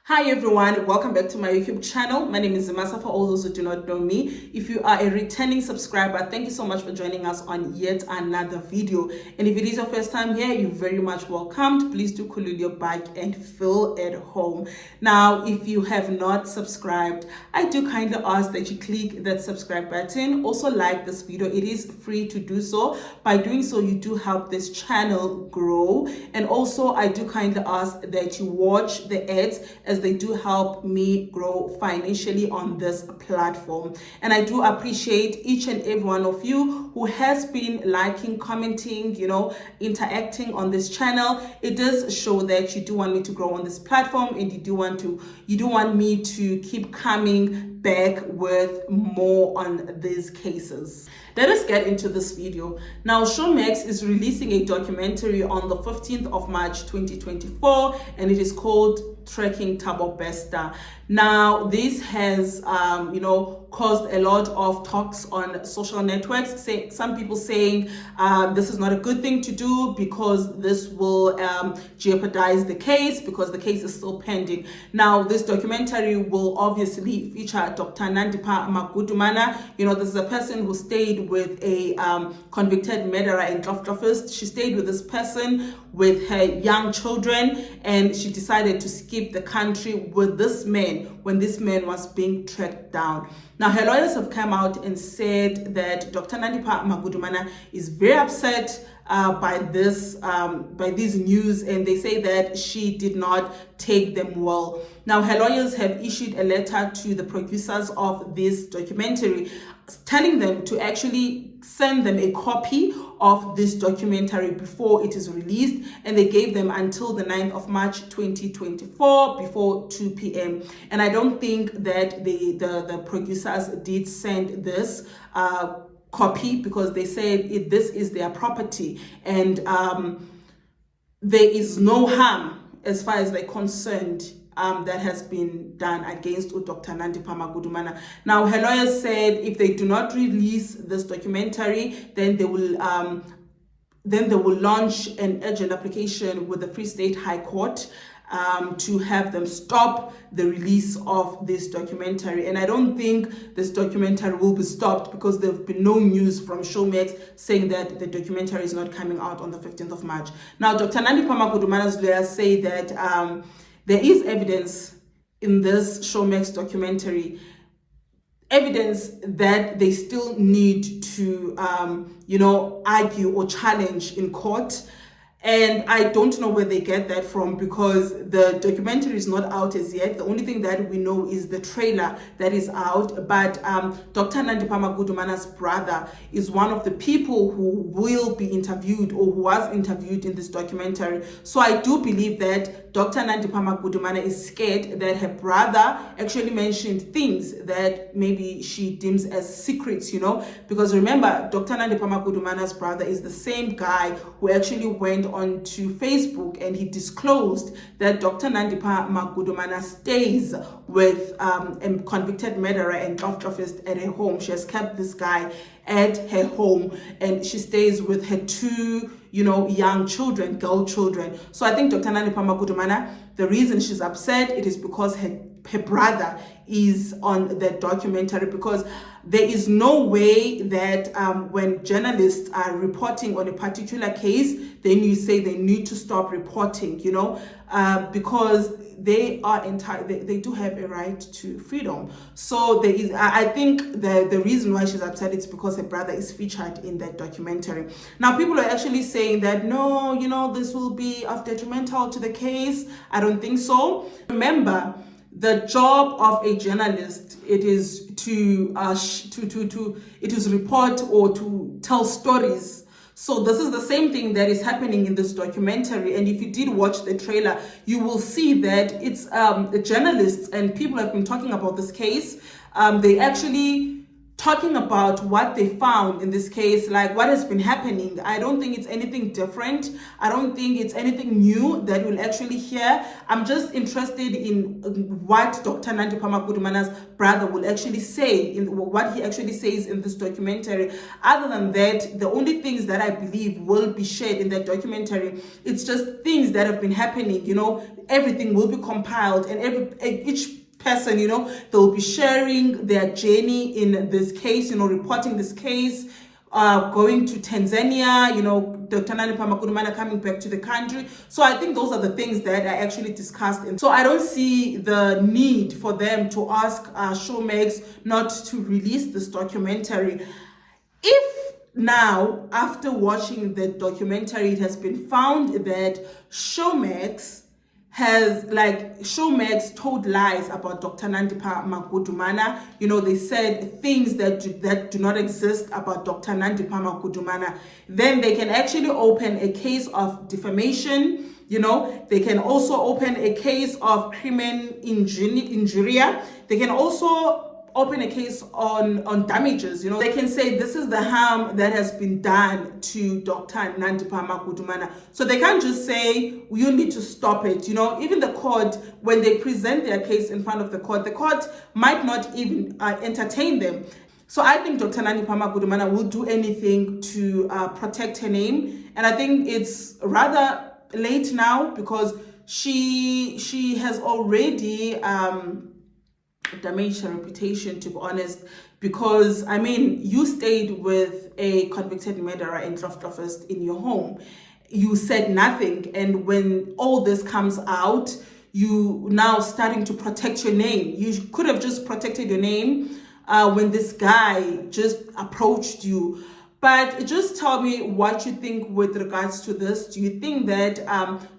Hi everyone, welcome back to my YouTube channel. My name is Zimasa for all those who do not know me. If you are a returning subscriber, thank you so much for joining us on yet another video. And if it is your first time here, you're very much welcomed. Please do kulul your bike and feel at home. Now, if you have not subscribed, I do kindly ask that you click that subscribe button. Also like this video, it is free to do so. By doing so, you do help this channel grow. And also, I do kindly ask that you watch the ads as they do help me grow financially on this platform. And I do appreciate each and every one of you who has been liking, commenting, interacting on this channel. It does show that you do want me to grow on this platform, and you do want me to keep coming back with more on these cases. Let us get into this video. Now, Showmax is releasing a documentary on the 15th of March 2024, and it is called Tracking Thabo Bester. Now, this has caused a lot of talks on social networks. Some people saying this is not a good thing to do because this will jeopardize the case, because the case is still pending. Now, this documentary will obviously feature Dr. Nandipha Magudumana. This is a person who stayed with a convicted murderer and Klofklofist. She stayed with this person with her young children, and she decided to skip the country with this man when this man was being tracked down. Now, her lawyers have come out and said that Dr. Nandipha Magudumana is very upset by these news, and they say that she did not take them well. Now, her lawyers have issued a letter to the producers of this documentary telling them to actually send them a copy of this documentary before it is released, and they gave them until the 9th of March 2024 before 2 p.m. And I don't think that the producers did send this copy, because they said this is their property, and there is no harm as far as they're concerned that has been done against Dr. Nandipha Magudumana. Now, her lawyers said if they do not release this documentary, then they will launch an urgent application with the Free State High Court to have them stop the release of this documentary. And I don't think this documentary will be stopped, because there have been no news from Showmax saying that the documentary is not coming out on the 15th of March. Now, Dr. Nandipha Magudumana's lawyers say that there is evidence in this Showmax documentary, evidence that they still need to, argue or challenge in court. And I don't know where they get that from, because the documentary is not out as yet. The only thing that we know is the trailer that is out. But Dr. Nandipha Magudumana's brother is one of the people who will be interviewed, or who was interviewed in this documentary. So I do believe that Dr. Nandipha Magudumana is scared that her brother actually mentioned things that maybe she deems as secrets, because remember, Dr. Nandipha Magudumana's brother is the same guy who actually went onto Facebook and he disclosed that Dr. Nandipha Magudumana stays with a convicted murderer and Klofklofist at her home. She has kept this guy at her home, and she stays with her two young children, girl children. So I think Dr. Nandipha Magudumana, the reason she's upset, it is because her brother is on the documentary, because there is no way that when journalists are reporting on a particular case, then you say they need to stop reporting, because they are they do have a right to freedom. So there is, I think the reason why she's upset is because her brother is featured in that documentary. Now, people are actually saying that no, this will be detrimental to the case. I don't think so. Remember, the job of a journalist, it is to report or to tell stories. So this is the same thing that is happening in this documentary. And if you did watch the trailer, you will see that it's the journalists and people have been talking about this case. They actually talking about what they found in this case, like what has been happening. I don't think it's anything different. I don't think it's anything new that we'll actually hear. I'm just interested in what Dr. Nandipha Magudumana's brother will actually say, in what he actually says in this documentary. Other than that, the only things that I believe will be shared in that documentary, it's just things that have been happening. Everything will be compiled, and each person, they'll be sharing their journey in this case, reporting this case, going to Tanzania, Dr. Nandipha Magudumana coming back to the country. So I think those are the things that are actually discussed. And so I don't see the need for them to ask Showmax not to release this documentary. If now, after watching the documentary, it has been found that Showmax told lies about Dr. Nandipha Magudumana. They said things that do not exist about Dr. Nandipha Magudumana. Then they can actually open a case of defamation. They can also open a case of crimen injuria. They can also open a case on damages. They can say this is the harm that has been done to Dr. Nandipha Magudumana. So they can't just say you need to stop it. Even the court, when they present their case in front of the court might not even entertain them. So I think Dr. Nandipha Magudumana will do anything to protect her name, and I think it's rather late now, because she has already damaged her reputation, to be honest, because you stayed with a convicted murderer in Drofdrofest in your home. You said nothing, and when all this comes out, you now starting to protect your name. You could have just protected your name when this guy just approached you. But just tell me what you think with regards to this. Do you think that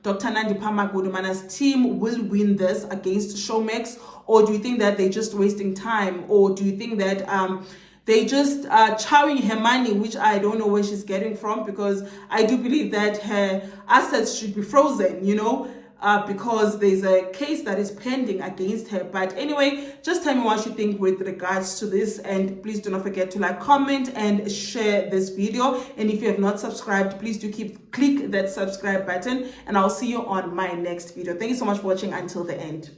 Dr. Nandipha Magudumana's team will win this against Showmax? Or do you think that they're just wasting time? Or do you think that they just chowing her money, which I don't know where she's getting from, because I do believe that her assets should be frozen, because there's a case that is pending against her. But anyway, just tell me what you think with regards to this, and please do not forget to like, comment, and share this video. And if you have not subscribed, please do click that subscribe button, and I'll see you on my next video. Thank you so much for watching until the end.